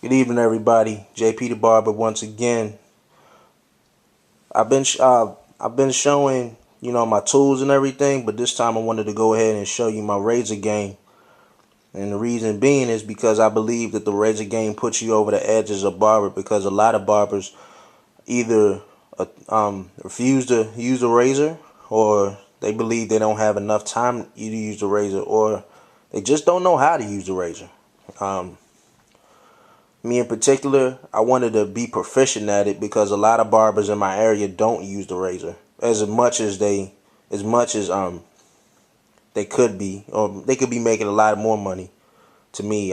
Good evening, everybody. JP the Barber once again. I've been showing my tools and everything, but this time I wanted to go ahead and show you my razor game. And the reason being is because I believe that the razor game puts you over the edge as a barber, because a lot of barbers either refuse to use a razor, or they believe they don't have enough time to use the razor, or they just don't know how to use the razor. Me in particular, I wanted to be proficient at it because a lot of barbers in my area don't use the razor as much as they could be, or they could be making a lot more money. To me,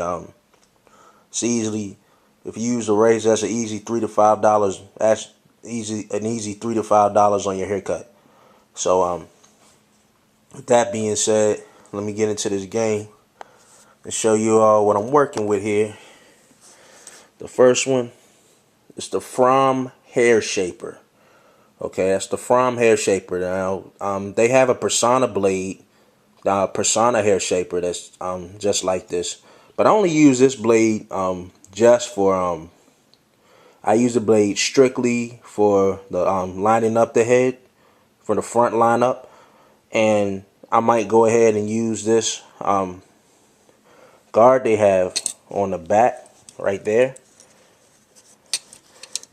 it's easily, if you use the razor, that's an easy $3 to $5. That's an easy $3 to $5 on your haircut. So with that being said, let me get into this game and show you all what I'm working with here. The first one is the From Hair Shaper. Okay, that's the From Hair Shaper. Now, they have a Persona blade, Persona Hair Shaper that's just like this. But I only use this blade just for I use the blade strictly for the lining up the head, for the front lineup, and I might go ahead and use this guard they have on the back right there.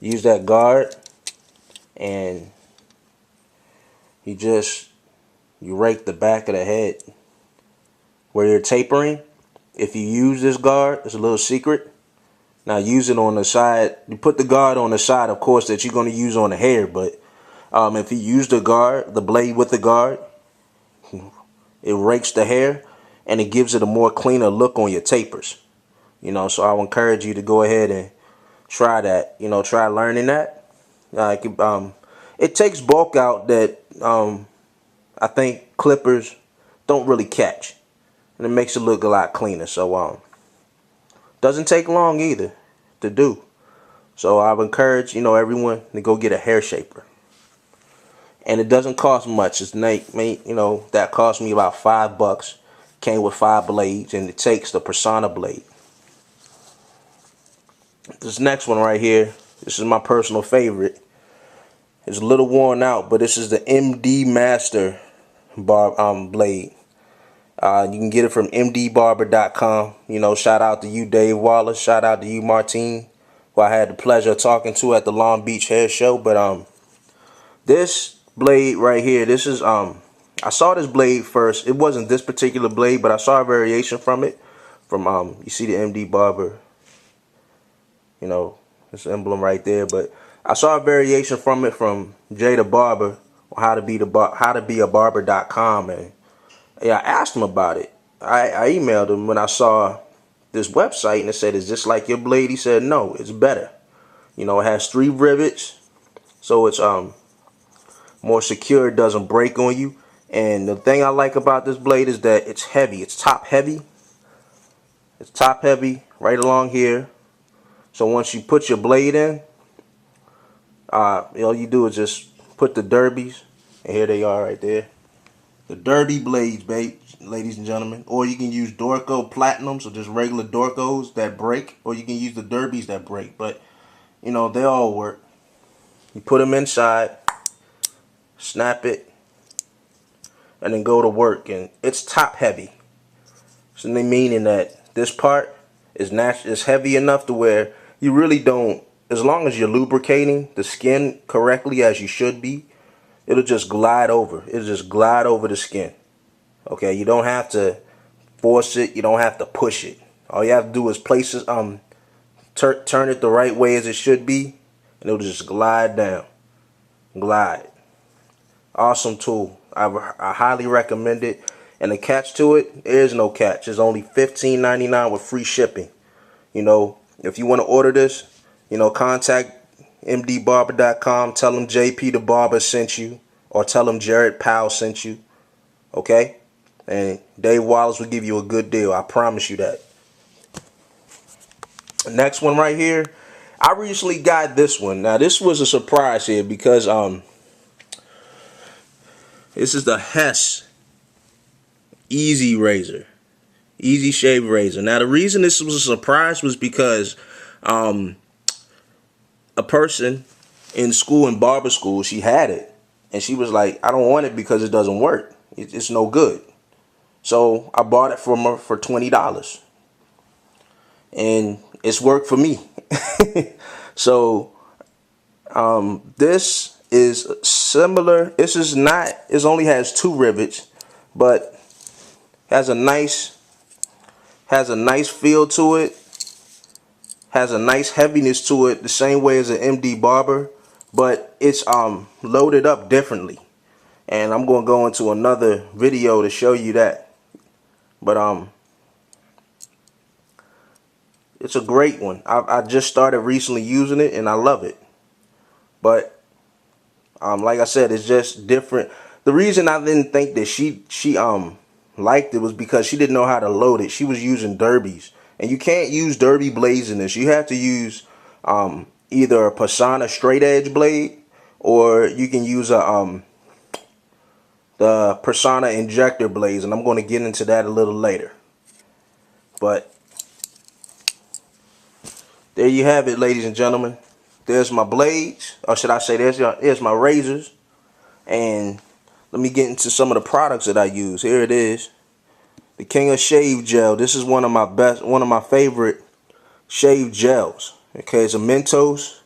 Use that guard, and you rake the back of the head where you're tapering. If you use this guard, it's a little secret. Now use it on the side. You put the guard on the side, of course, that you're going to use on the hair. But if you use the guard, the blade with the guard, it rakes the hair and it gives it a more cleaner look on your tapers. So I would encourage you to go ahead and try that. Try learning that. It takes bulk out that I think clippers don't really catch, and it makes it look a lot cleaner. So doesn't take long either to do. So I would encourage everyone to go get a hair shaper, and it doesn't cost much. It's that cost me about $5. Came with 5 blades, and it takes the Persona blade. This next one right here, this is my personal favorite. It's a little worn out, but this is the MD Master blade. You can get it from mdbarber.com. Shout out to you, Dave Wallace. Shout out to you, Martine, who I had the pleasure of talking to at the Long Beach Hair Show. But this blade right here, this is I saw this blade first. It wasn't this particular blade, but I saw a variation from it. From you see the MD Barber, this emblem right there. But I saw a variation from it from Jay the Barber on how to be a barber.com, and yeah, I asked him about it. I emailed him when I saw this website, and it said, "Is this like your blade?" He said, "No, it's better. It has 3 rivets, so it's more secure. It doesn't break on you. And the thing I like about this blade is that it's heavy. It's top heavy. It's top heavy right along here. So once you put your blade in, all you do is just put the derbies, and here they are right there. The derby blades, ladies and gentlemen. Or you can use Dorco Platinums, or just regular Dorcos that break, or you can use the derbies that break. But they all work. You put them inside, snap it, and then go to work. And it's top heavy, so meaning that this part is heavy enough to where you really don't, as long as you're lubricating the skin correctly as you should be, it'll just glide over. It'll just glide over the skin. Okay, you don't have to force it. You don't have to push it. All you have to do is place it, turn it the right way as it should be, and it'll just glide down. Glide. Awesome tool. I highly recommend it. And the catch to it, there is no catch. It's only $15.99 with free shipping. If you want to order this, contact mdbarber.com. Tell them JP the Barber sent you, or tell them Jared Powell sent you. Okay? And Dave Wallace will give you a good deal. I promise you that. The next one right here, I recently got this one. Now, this was a surprise here because this is the Hess Easy Razor. Easy Shave Razor. Now, the reason this was a surprise was because A person in school, in barber school, she had it, and she was like, I don't want it because it doesn't work. It's no good. So I bought it from her for $20, and it's worked for me. So this is similar. This is not. It only has 2 rivets, but has a nice feel to it. Has a nice heaviness to it, the same way as an MD barber, but it's loaded up differently. And I'm going to go into another video to show you that. But it's a great one. I just started recently using it and I love it. But like I said, it's just different. The reason I didn't think that she liked it was because she didn't know how to load it. She was using derbies, and you can't use derby blades in this. You have to use either a Persona straight edge blade, or you can use a the Persona Injector Blades, and I'm going to get into that a little later. But there you have it, ladies and gentlemen. There's my blades, or should I say there's my razors. And let me get into some of the products that I use. Here it is. The King of Shave Gel. This is one of my favorite shave gels. Okay, it's a Mentos.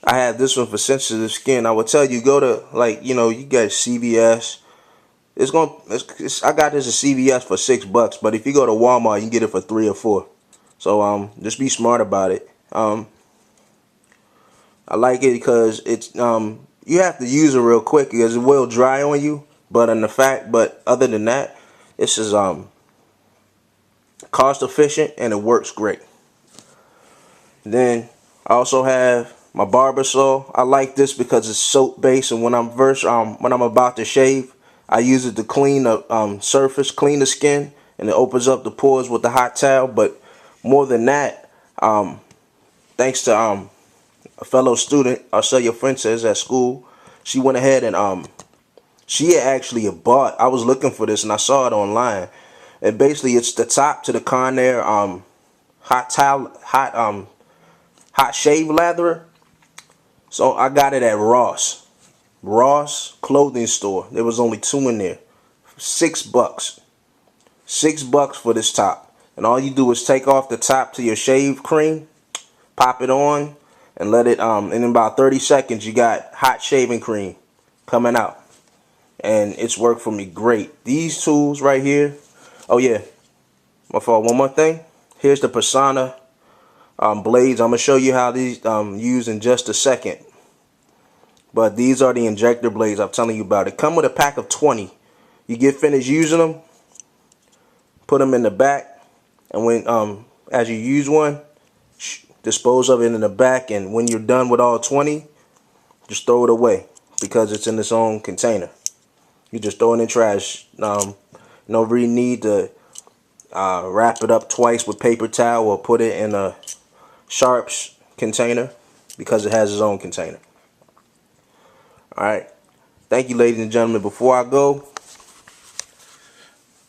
I have this one for sensitive skin. I would tell you, go to, like, you got CVS. I got this at CVS for $6, but if you go to Walmart, you can get it for $3 or $4. So just be smart about it. I like it because it's you have to use it real quick because it will dry on you. But other than that, this is cost efficient and it works great. Then I also have my barber saw. I like this because it's soap based, and when I'm about to shave, I use it to clean the surface, clean the skin, and it opens up the pores with the hot towel. But more than that, thanks to a fellow student, I'll say your friend says at school, she went ahead and she had actually bought. I was looking for this and I saw it online. And basically, it's the top to the Conair hot shave latherer. So I got it at Ross clothing store. There was only 2 in there. $6. $6 for this top. And all you do is take off the top to your shave cream, pop it on, and let it in about 30 seconds you got hot shaving cream coming out. And it's worked for me great. These tools right here. Oh yeah, my fault. One more thing. Here's the Persona blades. I'm gonna show you how these use in just a second. But these are the injector blades I'm telling you about. It come with a pack of 20. You get finished using them, put them in the back, and when as you use one, dispose of it in the back. And when you're done with all 20, just throw it away because it's in its own container. You just throw it in trash. No really need to wrap it up twice with paper towel or put it in a Sharps container because it has its own container. Alright. Thank you, ladies and gentlemen. Before I go,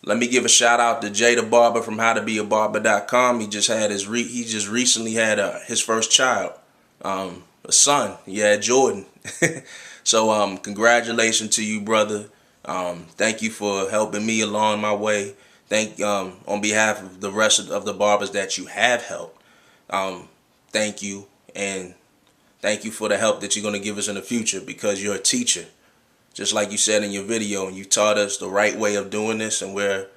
let me give a shout out to Jay the Barber from howtobeabarber.com. He just recently had his first child, a son. Yeah, Jordan. So congratulations to you, brother. Thank you for helping me along my way. On behalf of the rest of the barbers that you have helped. Thank you, and thank you for the help that you're going to give us in the future, because you're a teacher. Just like you said in your video, and you taught us the right way of doing this, and we're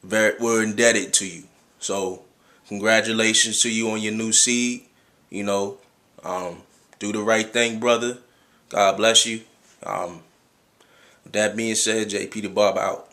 indebted to you. So congratulations to you on your new seed. Do the right thing, brother. God bless you. With that being said, JP the Barber out.